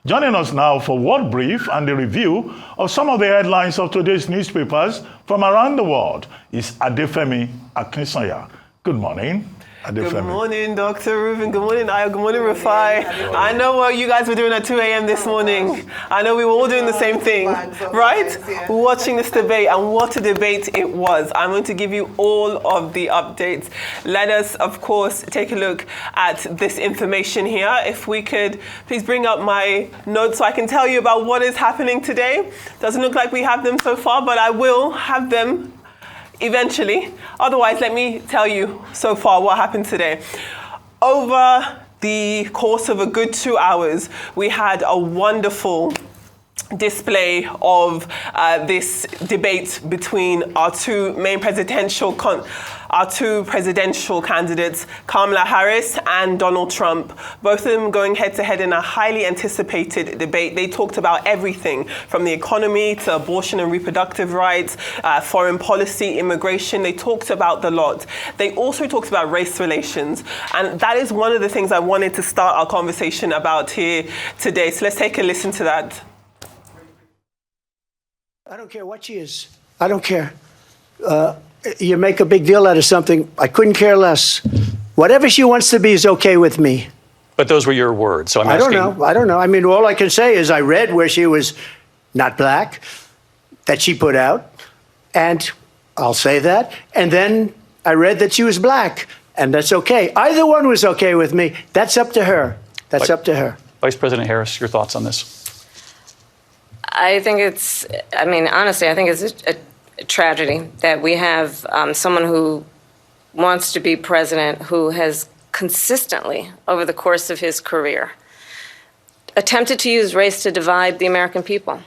Joining us now for World Brief and the review of some of the headlines of today's newspapers from around the world is Adefemi Akinsanya. Good morning, Adefemi. Good morning, Dr. Reuben. Good morning, Ayo. Good morning, Rufai. I know what you guys were doing at 2 a.m. this morning. I know we were all doing the same thing, right? Watching this debate, and what a debate it was. I'm going to give you all of the updates. Let us, of course, take a look at this information here. If we could please bring up my notes so I can tell you about what is happening today. Doesn't look like we have them so far, but I will have them eventually. Otherwise, let me tell you so far what happened today. Over the course of a good 2 hours, we had a wonderful display of this debate between our two presidential candidates, Kamala Harris and Donald Trump, both of them going head-to-head in a highly anticipated debate. They talked about everything from the economy to abortion and reproductive rights, foreign policy, immigration. They talked about the lot. They also talked about race relations. And that is one of the things I wanted to start our conversation about here today. So let's take a listen to that. I don't care what she is. I don't care. You make a big deal out of something. I couldn't care less. Whatever she wants to be is okay with me. But those were your words, so I'm asking. I don't know. I mean, all I can say is I read where she was not black, that she put out, and I'll say that. And then I read that she was black, and that's okay. Either one was okay with me. That's up to her. That's up to her. Vice President Harris, your thoughts on this? I think honestly, I think it's a tragedy that we have someone who wants to be president who has consistently, over the course of his career, attempted to use race to divide the American people.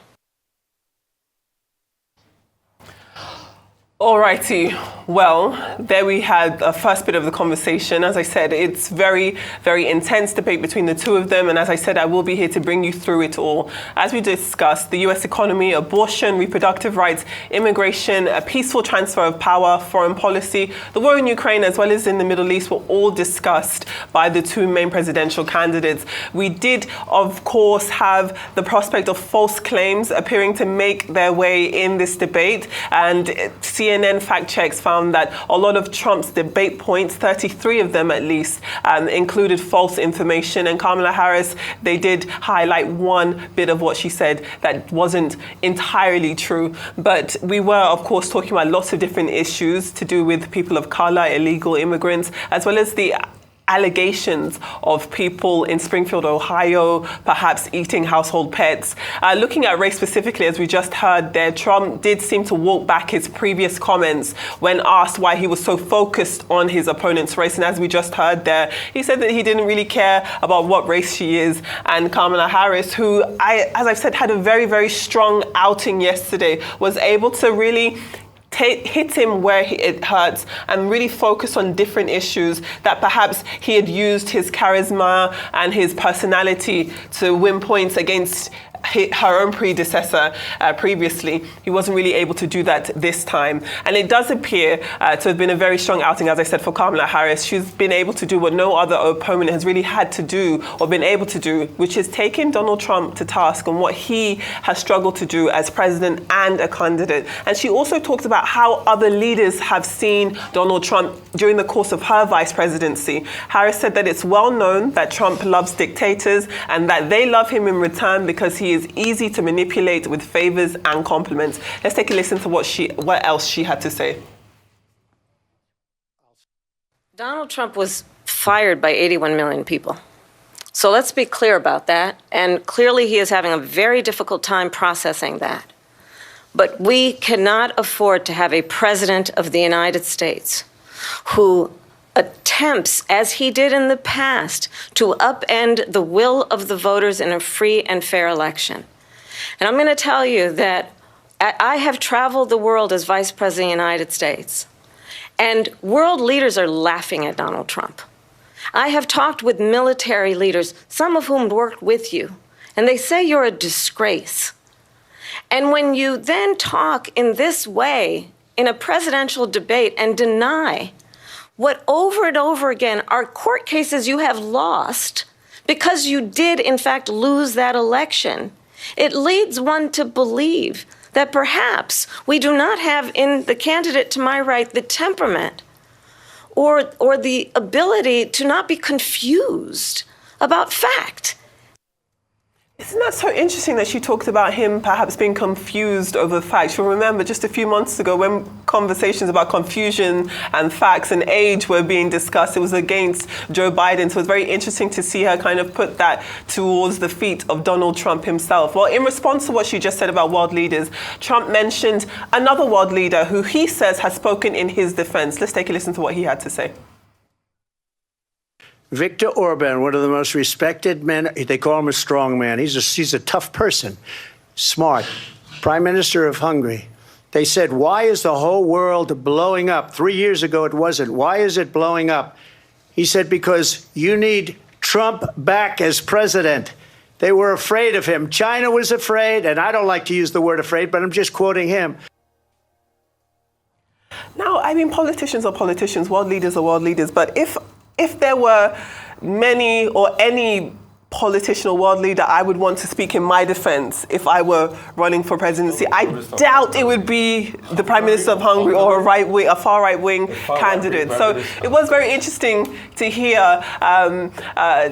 Alrighty, well, there we had a first bit of the conversation. As I said, it's very, very intense debate between the two of them. And as I said, I will be here to bring you through it all. As we discussed, the US economy, abortion, reproductive rights, immigration, a peaceful transfer of power, foreign policy, the war in Ukraine, as well as in the Middle East, were all discussed by the two main presidential candidates. We did, of course, have the prospect of false claims appearing to make their way in this debate. And CNN fact checks found that a lot of Trump's debate points, 33 of them at least, included false information. And Kamala Harris, they did highlight one bit of what she said that wasn't entirely true. But we were, of course, talking about lots of different issues to do with people of color, illegal immigrants, as well as the allegations of people in Springfield, Ohio, perhaps eating household pets. Looking at race specifically, as we just heard there, Trump did seem to walk back his previous comments when asked why he was so focused on his opponent's race. And as we just heard there, he said that he didn't really care about what race she is. And Kamala Harris, who, as I've said, had a very, very strong outing yesterday, was able to really hit him where it hurts and really focus on different issues that perhaps he had used his charisma and his personality to win points against her own predecessor previously. He wasn't really able to do that this time. And it does appear to have been a very strong outing, as I said, for Kamala Harris. She's been able to do what no other opponent has really had to do or been able to do, which is taking Donald Trump to task on what he has struggled to do as president and a candidate. And she also talked about how other leaders have seen Donald Trump during the course of her vice presidency. Harris said that it's well known that Trump loves dictators and that they love him in return because he is easy to manipulate with favors and compliments. Let's take a listen to what else she had to say. Donald Trump was fired by 81 million people. So let's be clear about that. And clearly he is having a very difficult time processing that. But we cannot afford to have a president of the United States who attempts, as he did in the past, to upend the will of the voters in a free and fair election. And I'm going to tell you that I have traveled the world as Vice President of the United States, and world leaders are laughing at Donald Trump. I have talked with military leaders, some of whom worked with you, and they say you're a disgrace. And when you then talk in this way in a presidential debate and deny what over and over again are court cases you have lost because you did, in fact, lose that election, it leads one to believe that perhaps we do not have in the candidate to my right the temperament or the ability to not be confused about fact. Isn't that so interesting that she talked about him perhaps being confused over facts? You'll remember just a few months ago when conversations about confusion and facts and age were being discussed, it was against Joe Biden. So it's very interesting to see her kind of put that towards the feet of Donald Trump himself. Well, in response to what she just said about world leaders, Trump mentioned another world leader who he says has spoken in his defense. Let's take a listen to what he had to say. Viktor Orban, one of the most respected men. They call him a strong man. He's a tough person, smart. Prime Minister of Hungary. They said, why is the whole world blowing up? 3 years ago, it wasn't. Why is it blowing up? He said, because you need Trump back as president. They were afraid of him. China was afraid, and I don't like to use the word afraid, but I'm just quoting him. Now, I mean, politicians are politicians, world leaders are world leaders, but if there were many or any politician or world leader I would want to speak in my defense if I were running for presidency, I doubt it would be the Prime Minister of Hungary or a far right-wing candidate. So it was very interesting to hear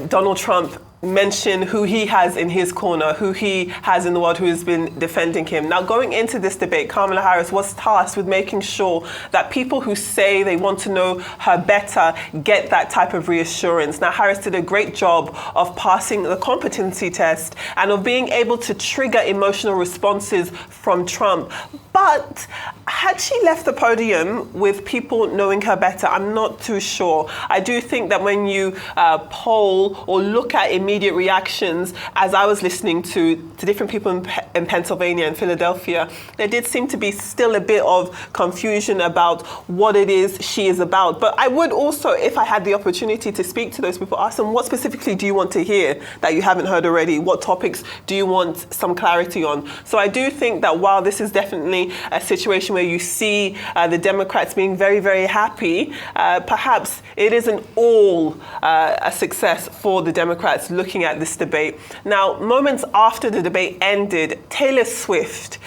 Donald Trump mention who he has in his corner, who he has in the world who has been defending him. Now, going into this debate, Kamala Harris was tasked with making sure that people who say they want to know her better get that type of reassurance. Now, Harris did a great job of passing the competency test and of being able to trigger emotional responses from Trump. But had she left the podium with people knowing her better, I'm not too sure. I do think that when you poll or look at immediate reactions, as I was listening to different people in Pennsylvania and Philadelphia, there did seem to be still a bit of confusion about what it is she is about. But I would also, if I had the opportunity to speak to those people, ask them, what specifically do you want to hear that you haven't heard already? What topics do you want some clarity on? So I do think that while this is definitely a situation where you see the Democrats being very, very happy, perhaps it isn't all a success for the Democrats looking at this debate. Now, moments after the debate ended, Taylor Swift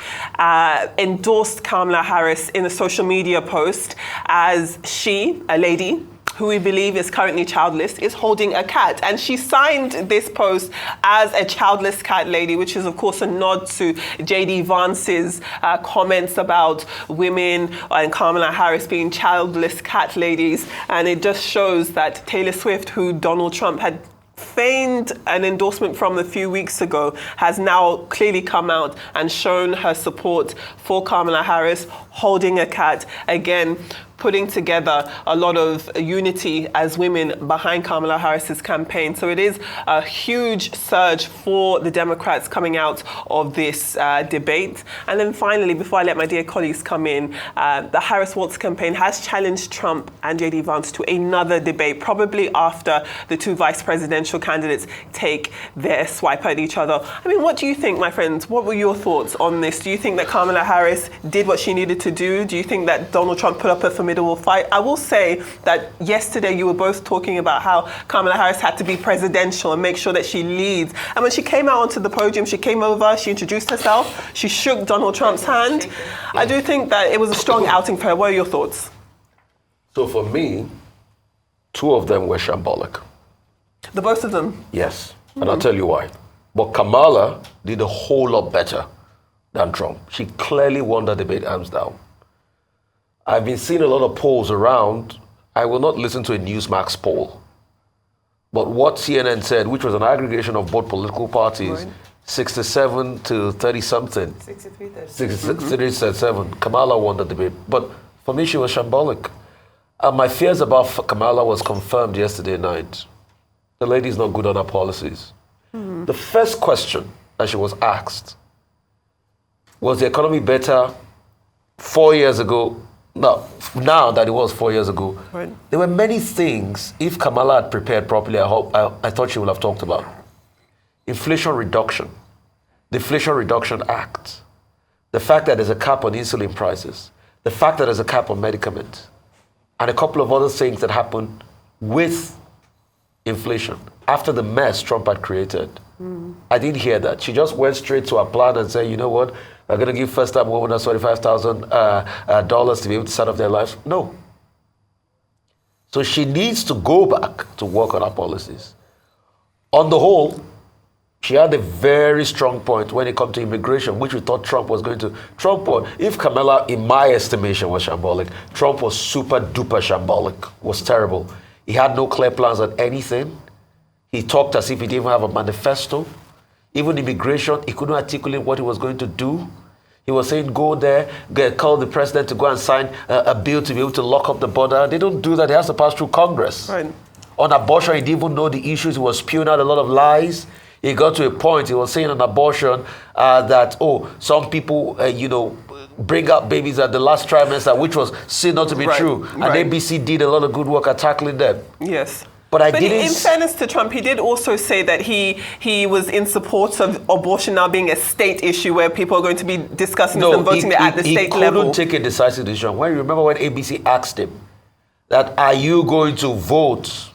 endorsed Kamala Harris in a social media post as she, a lady, who we believe is currently childless, is holding a cat. And she signed this post as a childless cat lady, which is, of course, a nod to J.D. Vance's comments about women and Kamala Harris being childless cat ladies. And it just shows that Taylor Swift, who Donald Trump had feigned an endorsement from a few weeks ago, has now clearly come out and shown her support for Kamala Harris, holding a cat. Again, putting together a lot of unity as women behind Kamala Harris's campaign. So it is a huge surge for the Democrats coming out of this debate. And then finally, before I let my dear colleagues come in, the Harris-Walz campaign has challenged Trump and J.D. Vance to another debate, probably after the two vice presidential candidates take their swipe at each other. I mean, what do you think, my friends? What were your thoughts on this? Do you think that Kamala Harris did what she needed to do? Do you think that Donald Trump put up a formidable fight? I will say that yesterday you were both talking about how Kamala Harris had to be presidential and make sure that she leads. And when she came out onto the podium, she came over, she introduced herself, she shook Donald Trump's hand. I do think that it was a strong outing for her. What are your thoughts? So for me, two of them were shambolic. The both of them? Yes, and I'll tell you why. But Kamala did a whole lot better than Trump. She clearly won the debate hands down. I've been seeing a lot of polls around. I will not listen to a Newsmax poll. But what CNN said, which was an aggregation of both political parties, 67 to 30-something. 63-37. Kamala won the debate. But for me, she was shambolic. And my fears about Kamala was confirmed yesterday night. The lady's not good on her policies. The first question that she was asked, was the economy better 4 years ago? No, now that it was 4 years ago. Right. There were many things, if Kamala had prepared properly, I thought she would have talked about. Inflation reduction, the Inflation Reduction Act, the fact that there's a cap on insulin prices, the fact that there's a cap on medicaments, and a couple of other things that happened with inflation after the mess Trump had created. I didn't hear that. She just went straight to her plan and said, you know what, we're going to give first-time homeowners $25,000 to be able to start off their lives. No. So she needs to go back to work on her policies. On the whole, she had a very strong point when it comes to immigration, which we thought Trump was going to. If Kamala, in my estimation, was shambolic, Trump was super duper shambolic, was terrible. He had no clear plans on anything. He talked as if he didn't have a manifesto. Even immigration, he couldn't articulate what he was going to do. He was saying, go there, call the president to go and sign a bill to be able to lock up the border. They don't do that. It has to pass through Congress. Right. On abortion, he didn't even know the issues. He was spewing out a lot of lies. He got to a point, he was saying on abortion that, some people, bring out babies at the last trimester, which was seen not to be true. And ABC did a lot of good work at tackling them. Yes. But in fairness to Trump, he did also say that he was in support of abortion now being a state issue where people are going to be discussing this and voting at the state level. He couldn't take a decisive decision. When you remember when ABC asked him that, are you going to vote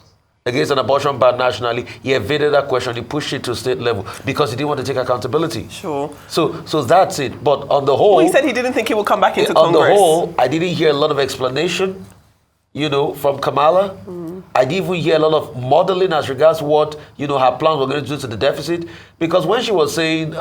against an abortion ban nationally, he evaded that question. He pushed it to state level because he didn't want to take accountability. Sure. So that's it. But on the whole... Well, he said he didn't think he would come back into on Congress. On the whole, I didn't hear a lot of explanation, from Kamala. I didn't even hear a lot of modeling as regards what, her plans were going to do to the deficit. Because when she was saying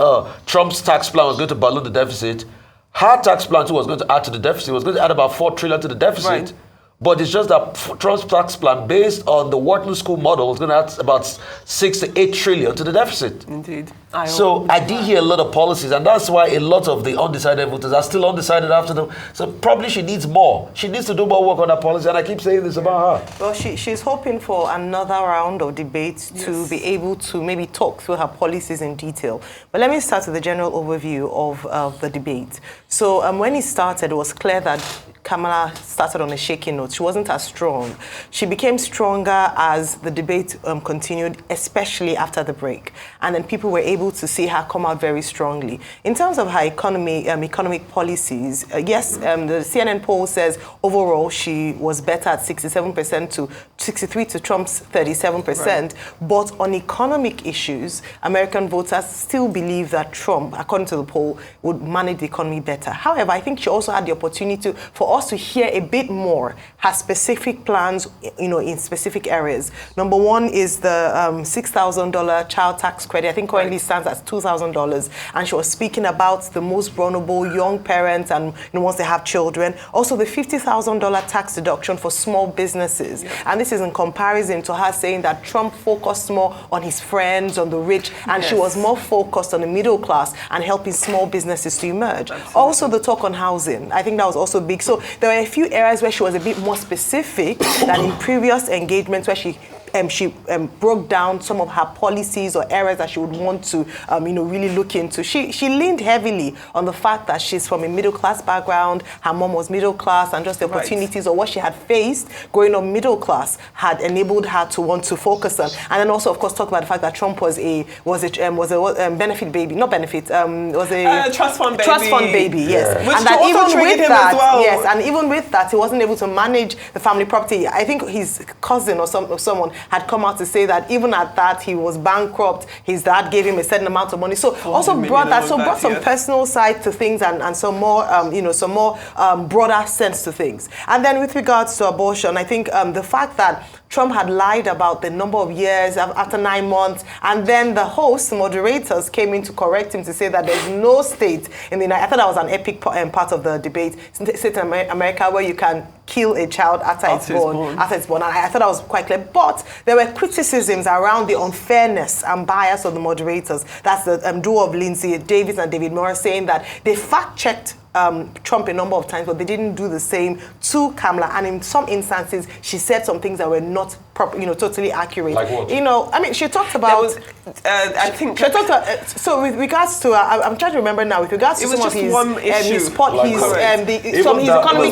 Trump's tax plan was going to balloon the deficit, her tax plan too was going to add to the deficit. It was going to add about $4 trillion to the deficit. Right. But it's just that Trump's tax plan, based on the Wharton School model, is going to add about 6 to 8 trillion to the deficit. Indeed. So I did hear a lot of policies, and that's why a lot of the undecided voters are still undecided after them. So probably she needs more. She needs to do more work on her policy, and I keep saying this about her. Well, she's hoping for another round of debates to be able to maybe talk through her policies in detail. But let me start with the general overview of the debate. So when it started, it was clear that Kamala started on a shaky note. She wasn't as strong. She became stronger as the debate continued, especially after the break. And then people were able to see her come out very strongly. In terms of her economic policies, yes, the CNN poll says overall she was better at 67% to 63% to Trump's 37%. Right. But on economic issues, American voters still believe that Trump, according to the poll, would manage the economy better. However, I think she also had the opportunity for us to hear a bit more her specific plans, in specific areas. Number one is the $6,000 child tax credit. I think currently stands at $2,000, and she was speaking about the most vulnerable young parents and once they have children. Also, the $50,000 tax deduction for small businesses, and this is in comparison to her saying that Trump focused more on his friends, on the rich, and she was more focused on the middle class and helping small businesses to emerge. Absolutely. Also, the talk on housing, I think that was also big. So there were a few areas where she was a bit more specific than in previous engagements, where she broke down some of her policies or areas that she would want to, really look into. She leaned heavily on the fact that she's from a middle-class background, her mom was middle-class, and just the opportunities or what she had faced growing up middle-class had enabled her to want to focus on. And then also, of course, talk about the fact that Trump was a benefit baby, not benefit, was a trust fund baby. Trust fund baby, yes. Which and that even with that, yes, and even with that, he wasn't able to manage the family property. I think his cousin or someone had come out to say that even at that, he was bankrupt. His dad gave him a certain amount of money. So also brought some personal side to things and some more, broader sense to things. And then with regards to abortion, I think the fact that Trump had lied about the number of years after 9 months, and then the hosts, the moderators, came in to correct him to say that there's no state in the United. I thought that was an epic part of the debate. State in America where you can kill a child after it's born. And I thought that was quite clear. But there were criticisms around the unfairness and bias of the moderators. That's the duo of Lindsay Davis and David Morris saying that they fact-checked Trump a number of times, but they didn't do the same to Kamala. And in some instances, she said some things that were not totally accurate. Like what? She talked about. So with regards to, I'm trying to remember now. With regards to some of his economic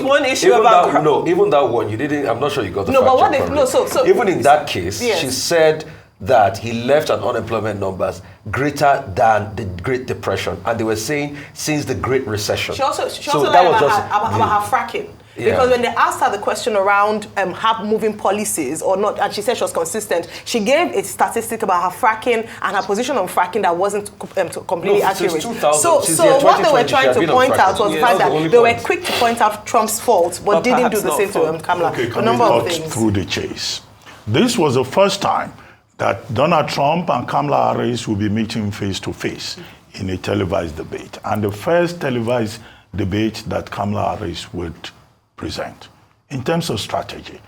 one issue about. Even that one you didn't. I'm not sure you got the. No, but what if so even in that case, she said that he left an unemployment numbers greater than the Great Depression, and they were saying since the Great Recession. She also lied about her fracking. Yeah. Because when they asked her the question around moving policies or not, and she said she was consistent, she gave a statistic about her fracking and her position on fracking that wasn't completely accurate. So what they were trying to point out was the fact that they were quick to point out Trump's fault, but didn't do the same to Kamala. Okay, A number of cut things. through the chase. This was the first time that Donald Trump and Kamala Harris will be meeting face to face in a televised debate, and the first televised debate that Kamala Harris would present. In terms of strategy,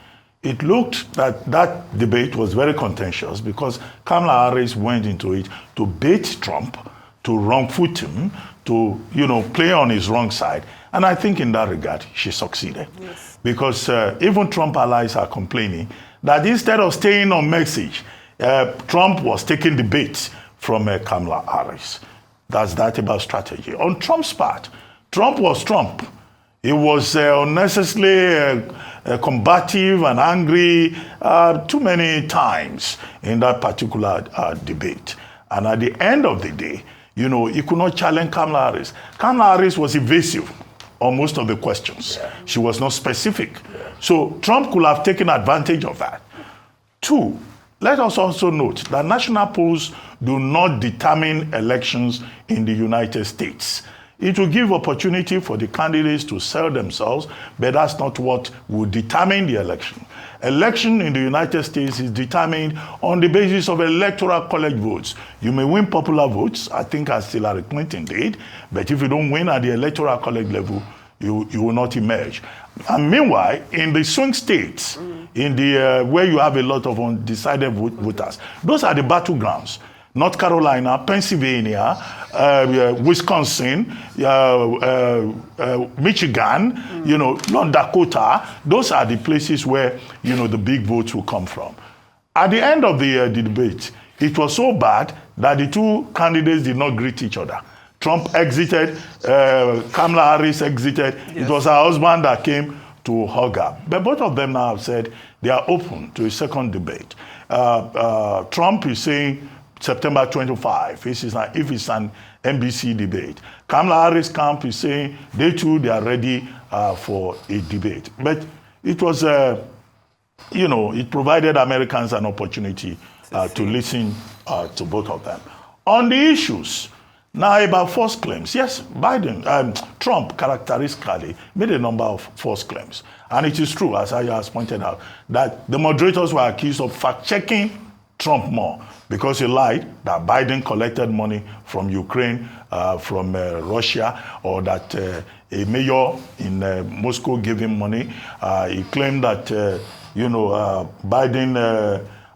it looked that debate was very contentious because Kamala Harris went into it to bait Trump, to wrong-foot him, to play on his wrong side. And I think in that regard, she succeeded. Yes. Because even Trump allies are complaining that instead of staying on message, Trump was taking the bait from Kamala Harris. That's that about strategy. On Trump's part, Trump was Trump. He was unnecessarily combative and angry too many times in that particular debate. And at the end of the day, he could not challenge Kamala Harris. Kamala Harris was evasive on most of the questions. Yeah. She was not specific. Yeah. So Trump could have taken advantage of that. 2, let us also note that national polls do not determine elections in the United States. It will give opportunity for the candidates to sell themselves, but that's not what will determine the election. Election in the United States is determined on the basis of electoral college votes. You may win popular votes, I think as Hillary Clinton did, but if you don't win at the electoral college level, you will not emerge. And meanwhile, in the swing states, in the where you have a lot of undecided voters, those are the battlegrounds. North Carolina, Pennsylvania, Wisconsin, Michigan, North Dakota. Those are the places where, the big votes will come from. At the end of the debate, it was so bad that the two candidates did not greet each other. Trump exited, Kamala Harris exited. Yes. It was her husband that came to hug her. But both of them now have said they are open to a second debate. Trump is saying September 25, if it's an NBC debate. Kamala Harris camp is saying they too, they are ready for a debate. But it was, it provided Americans an opportunity to listen to both of them. On the issues, now about false claims. Yes, Trump characteristically made a number of false claims. And it is true, as I has pointed out, that the moderators were accused of fact-checking Trump more because he lied that Biden collected money from Ukraine, from Russia, or that a mayor in Moscow gave him money. He claimed that, Biden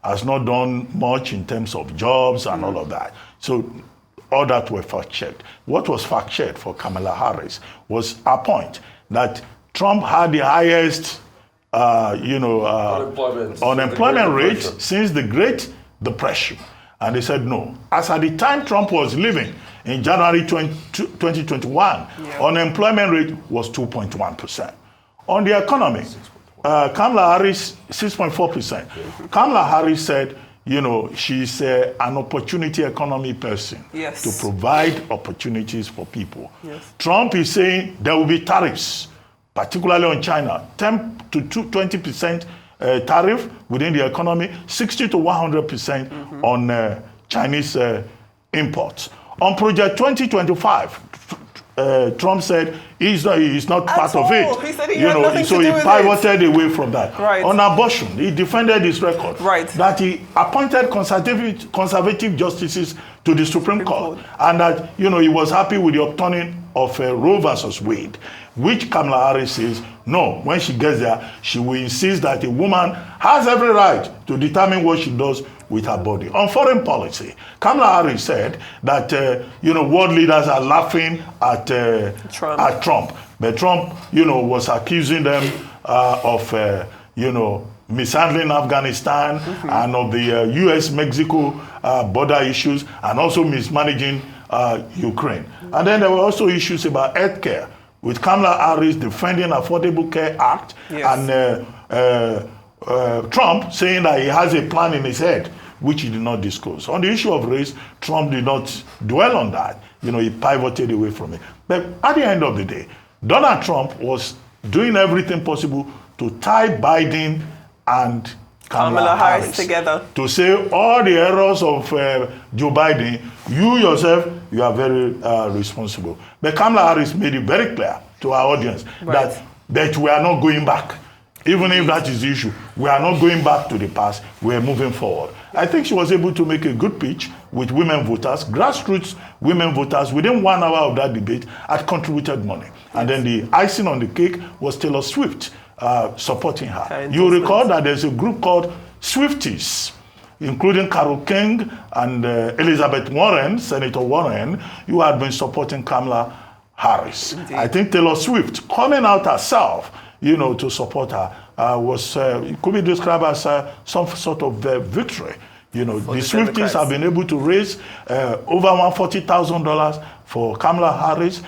has not done much in terms of jobs and all of that. So all that were fact-checked. What was fact-checked for Kamala Harris was a point that Trump had the highest unemployment rate since the Great Depression. And they said no. As at the time Trump was leaving in January 2021, unemployment rate was 2.1%. On the economy, Kamala Harris, 6.4%. Kamala Harris said, she's an opportunity economy person to provide opportunities for people. Yes. Trump is saying there will be tariffs, particularly on China, 10 to 20% tariff within the economy, 60 to 100% on Chinese imports. On Project 2025, Trump said he's not part of it. He said he had nothing to do with it. So he pivoted away from that. Right. On abortion, he defended his record. Right. That he appointed conservative justices to the Supreme Court. And that, he was happy with the upturning of Roe versus Wade, which Kamala Harris says, no, when she gets there, she will insist that a woman has every right to determine what she does with her body. On foreign policy, Kamala Harris said that, world leaders are laughing at Trump. But Trump, was accusing them of, mishandling Afghanistan and of the U.S.-Mexico border issues and also mismanaging Ukraine. And then there were also issues about healthcare, with Kamala Harris defending Affordable Care Act and Trump saying that he has a plan in his head, which he did not disclose. On the issue of race, Trump did not dwell on that. He pivoted away from it. But at the end of the day, Donald Trump was doing everything possible to tie Biden and Kamala Harris together. To say all the errors of Joe Biden, you yourself, you are very responsible. But Kamala Harris made it very clear to our audience that we are not going back. Even if that is the issue, we are not going back to the past, we are moving forward. I think she was able to make a good pitch with women voters, grassroots women voters. Within 1 hour of that debate, had contributed money. And then the icing on the cake was Taylor Swift supporting her. You recall that there's a group called Swifties, including Carol King and Elizabeth Warren, Senator Warren, who had been supporting Kamala Harris. Indeed. I think Taylor Swift coming out herself, to support her was, it could be described as some sort of victory. The Swifties Democrats have been able to raise over $140,000 for Kamala Harris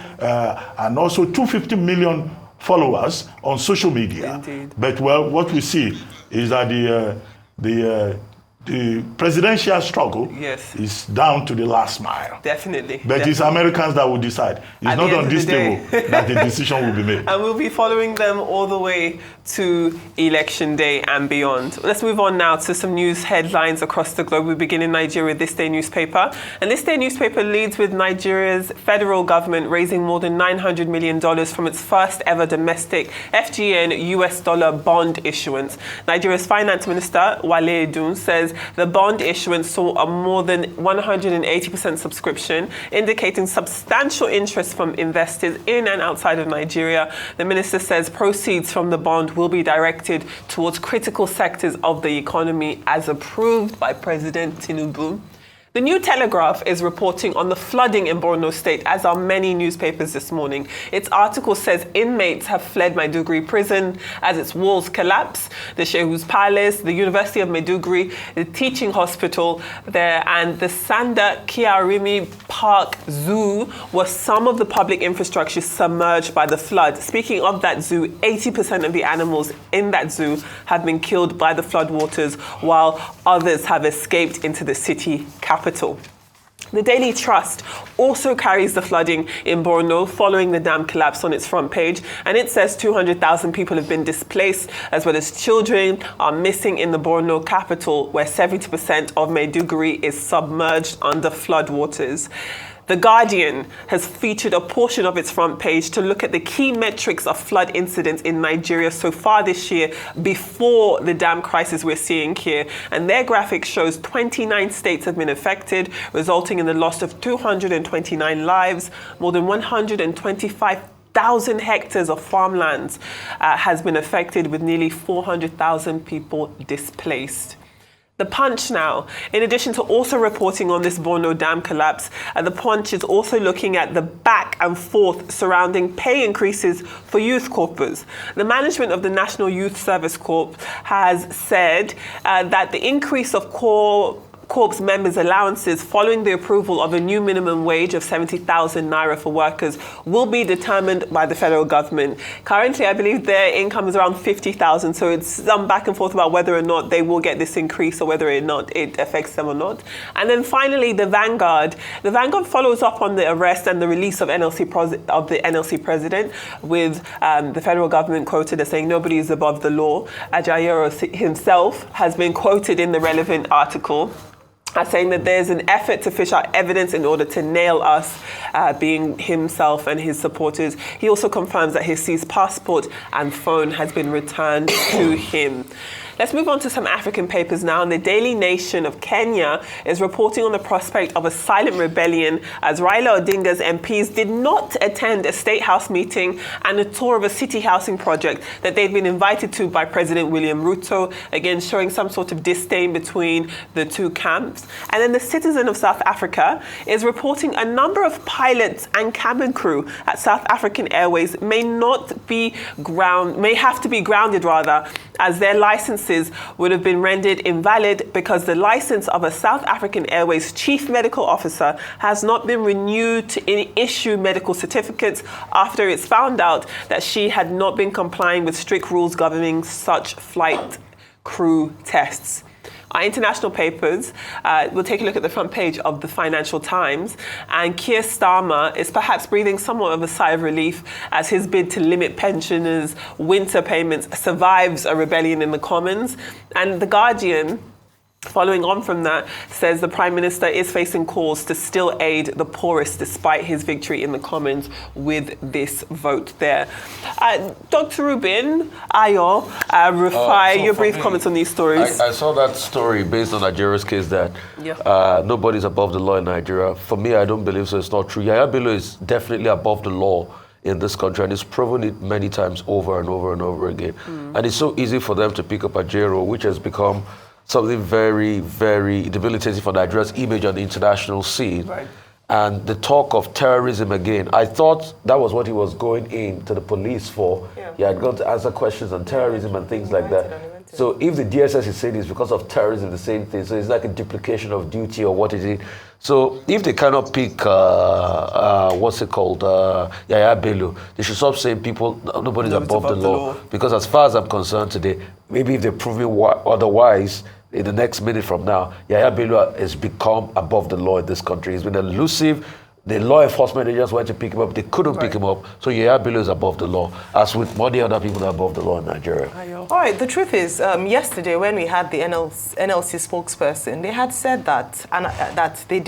and also 250 million followers on social media. Indeed. But what we see is that the presidential struggle is down to the last mile. Definitely. But it's Americans that will decide. It's At not the end on of this the day. table that the decision will be made. And we'll be following them all the way to Election Day and beyond. Let's move on now to some news headlines across the globe. We begin in Nigeria, This Day newspaper. And This Day newspaper leads with Nigeria's federal government raising more than $900 million from its first ever domestic FGN US dollar bond issuance. Nigeria's finance minister, Wale Edun, says the bond issuance saw a more than 180% subscription, indicating substantial interest from investors in and outside of Nigeria. The minister says proceeds from the bond will be directed towards critical sectors of the economy as approved by President Tinubu. The New Telegraph is reporting on the flooding in Borno State, as are many newspapers this morning. Its article says inmates have fled Maiduguri prison as its walls collapse. The Shehus Palace, the University of Maiduguri, the teaching hospital there, and the Sanda Kiarimi Park Zoo were some of the public infrastructure submerged by the flood. Speaking of that zoo, 80% of the animals in that zoo have been killed by the floodwaters, while others have escaped into the city capital. The Daily Trust also carries the flooding in Borno following the dam collapse on its front page, and it says 200,000 people have been displaced, as well as children are missing in the Borno capital, where 70% of Maiduguri is submerged under floodwaters. The Guardian has featured a portion of its front page to look at the key metrics of flood incidents in Nigeria so far this year, before the dam crisis we're seeing here. And their graphic shows 29 states have been affected, resulting in the loss of 229 lives, more than 125,000 hectares of farmlands has been affected, with nearly 400,000 people displaced. The Punch now, in addition to also reporting on this Borno dam collapse, The Punch is also looking at the back and forth surrounding pay increases for youth corpers. The management of the National Youth Service Corps has said that the increase of Corps members' allowances following the approval of a new minimum wage of 70,000 naira for workers will be determined by the federal government. Currently, I believe their income is around 50,000, so it's some back and forth about whether or not they will get this increase or whether or not it affects them or not. And then finally, the Vanguard. The Vanguard follows up on the arrest and the release of the NLC president, with the federal government quoted as saying nobody is above the law. Ajayero himself has been quoted in the relevant article as saying that there's an effort to fish out evidence in order to nail us, being himself and his supporters. He also confirms that his seized passport and phone has been returned to him. Let's move on to some African papers now. And the Daily Nation of Kenya is reporting on the prospect of a silent rebellion as Raila Odinga's MPs did not attend a State House meeting and a tour of a city housing project that they'd been invited to by President William Ruto, again showing some sort of disdain between the two camps. And then the Citizen of South Africa is reporting a number of pilots and cabin crew at South African Airways may have to be grounded as their licenses would have been rendered invalid because the license of a South African Airways chief medical officer has not been renewed to issue medical certificates after it's found out that she had not been complying with strict rules governing such flight crew tests. our international papers, we'll take a look at the front page of the Financial Times, and Keir Starmer is perhaps breathing somewhat of a sigh of relief as his bid to limit pensioners' winter payments survives a rebellion in the Commons. And The Guardian, following on from that, says the Prime Minister is facing calls to still aid the poorest despite his victory in the Commons with this vote there. Dr. Rubin, Ayo, Rufai, So your for brief me, comments on these stories. I saw that story based on Nigeria's case that nobody's above the law in Nigeria. For me, I don't believe so. It's not true. Yaya Bello is definitely above the law in this country, and he's proven it many times over and over and over again. And it's so easy for them to pick up a J-Roll, which has become something very, very debilitating for Nigeria's image on the international scene. Right. And the talk of terrorism again, I thought that was what he was going in to the police for. Yeah. He had gone to answer questions on terrorism and things like that. So if the DSS is saying it's because of terrorism, the same thing, so it's like a duplication of duty or what is it? So if they cannot pick, Yaya Bello, they should stop saying nobody's above the law. Because as far as I'm concerned today, maybe if they prove me otherwise, in the next minute from now, Yaya Bello has become above the law in this country. He's been elusive. The law enforcement agents went to pick him up. They couldn't pick him up. So Yaya Bello is above the law, as with many other people that are above the law in Nigeria. All right, the truth is, yesterday when we had the NLC spokesperson, they had said that that they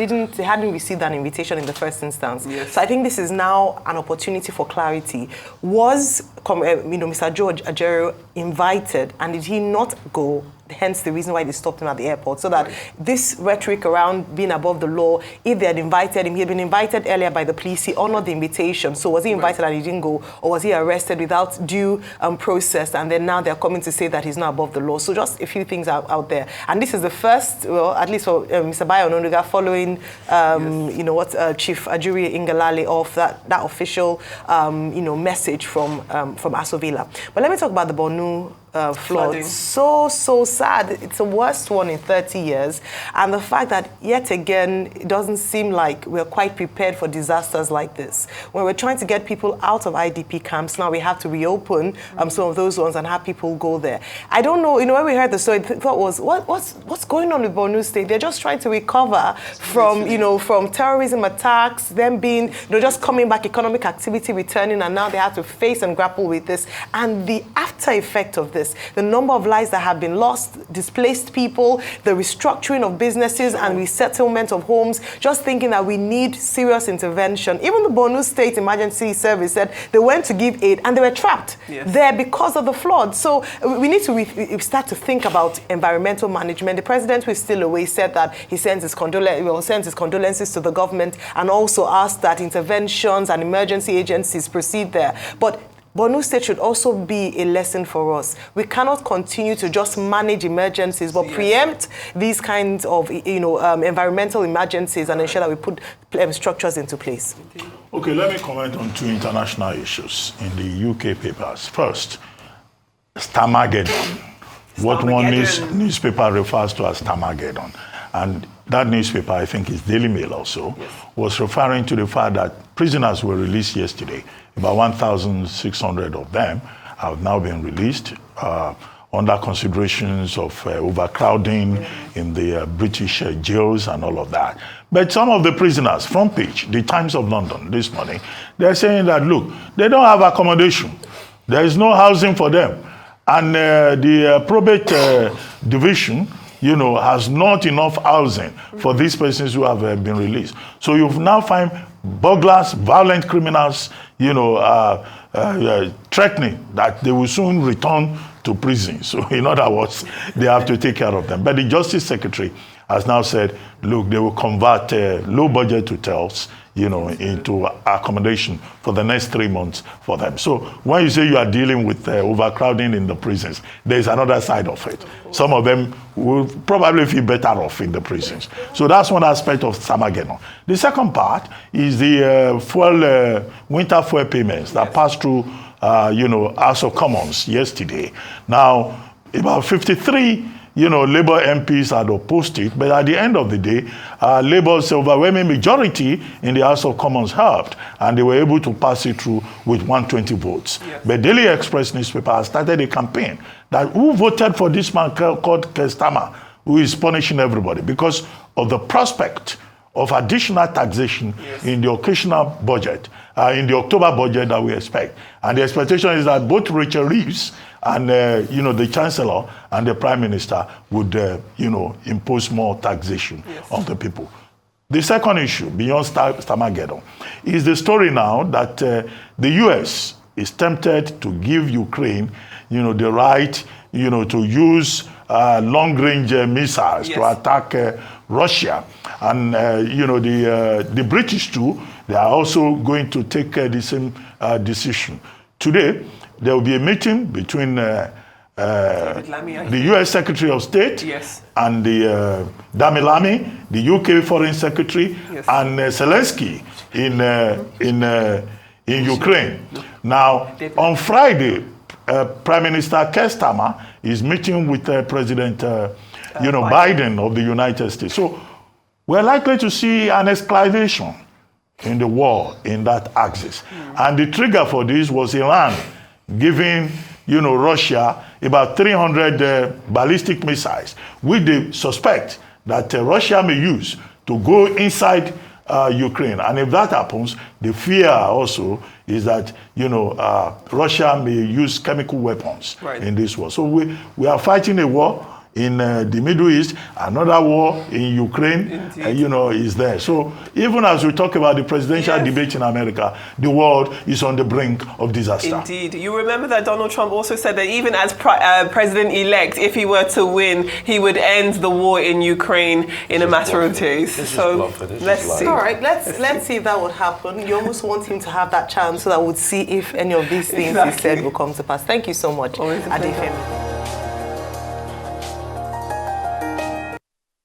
hadn't received an invitation in the first instance. Yes. So I think this is now an opportunity for clarity. Was Mr. George Ajero invited, and did he not go? Hence the reason why they stopped him at the airport. So that this rhetoric around being above the law, if they had invited him, he had been invited earlier by the police, he honored the invitation. So was he invited and he didn't go, or was he arrested without due process, and then now they're coming to say that he's not above the law? So just a few things out there. And this is the first, well, at least for Mr. Bayo Ononuga, following, Chief Ajuri Ngelale of that official, message from Aso Villa. But let me talk about the Borno flood. So sad. It's the worst one in 30 years. And the fact that, yet again, it doesn't seem like we're quite prepared for disasters like this. When we're trying to get people out of IDP camps, now we have to reopen some of those ones and have people go there. I don't know, when we heard the story, the thought was, what's going on with Borno State? They're just trying to recover from terrorism attacks, them being, just coming back, economic activity returning, and now they have to face and grapple with this. And the after effect of this, the number of lives that have been lost, displaced people, the restructuring of businesses and resettlement of homes, just thinking that we need serious intervention. Even the Borno State Emergency Service said they went to give aid and they were trapped there because of the flood. So we need to start to think about environmental management. The president, who is still away, said that he sends his condolences to the government and also asked that interventions and emergency agencies proceed there. But Borno State should also be a lesson for us. We cannot continue to just manage emergencies, but preempt these kinds of, environmental emergencies and ensure that we put structures into place. Okay, let me comment on two international issues in the UK papers. First, Starmageddon. What one newspaper refers to as Starmageddon. And that newspaper, I think it's Daily Mail also, was referring to the fact that prisoners were released yesterday. About 1,600 of them have now been released under considerations of overcrowding in the British jails and all of that. But some of the prisoners, front page, the Times of London this morning, they're saying that, look, they don't have accommodation. There is no housing for them. And the probate division, has not enough housing for these persons who have been released. So you now find burglars, violent criminals, threatening that they will soon return to prison. So in other words, they have to take care of them. But the Justice Secretary has now said, look, they will convert low-budget hotels, into accommodation for the next 3 months for them. So when you say you are dealing with overcrowding in the prisons, there's another side of it. Some of them will probably feel better off in the prisons. So that's one aspect of Starmageddon. The second part is the winter fuel payments that passed through, House of Commons yesterday. Now, about 53 Labour MPs had opposed it, but at the end of the day, Labour's overwhelming majority in the House of Commons helped, and they were able to pass it through with 120 votes. Yes. But Daily Express newspaper has started a campaign that who voted for this man called Keir Starmer who is punishing everybody because of the prospect of additional taxation in the occasional budget, in the October budget that we expect. And the expectation is that both Rachel Reeves and the Chancellor and the Prime Minister would impose more taxation on the people. The second issue, beyond Starmageddon, is the story now that the U.S. is tempted to give Ukraine, the right, to use long-range missiles to attack Russia. And, the British too, they are also going to take the same decision. Today, there will be a meeting between the U.S. Secretary of State and the Dami Lamy, the UK Foreign Secretary, and Zelensky in Ukraine. Now, on Friday, Prime Minister Keir Starmer is meeting with President Biden of the United States. So we're likely to see an escalation in the war in that axis. And the trigger for this was Iran giving Russia about 300 ballistic missiles, which they suspect that Russia may use to go inside Ukraine. And if that happens, the fear also is that Russia may use chemical weapons in this war. So we are fighting a war in the Middle East, another war in Ukraine, is there. So even as we talk about the presidential debate in America, the world is on the brink of disaster. Indeed. You remember that Donald Trump also said that even as president-elect, if he were to win, he would end the war in Ukraine in a matter of days. So let's see. All right, let's see if that would happen. You almost want him to have that chance so that we'll see if any of these things he said will come to pass. Thank you so much, Adefemi.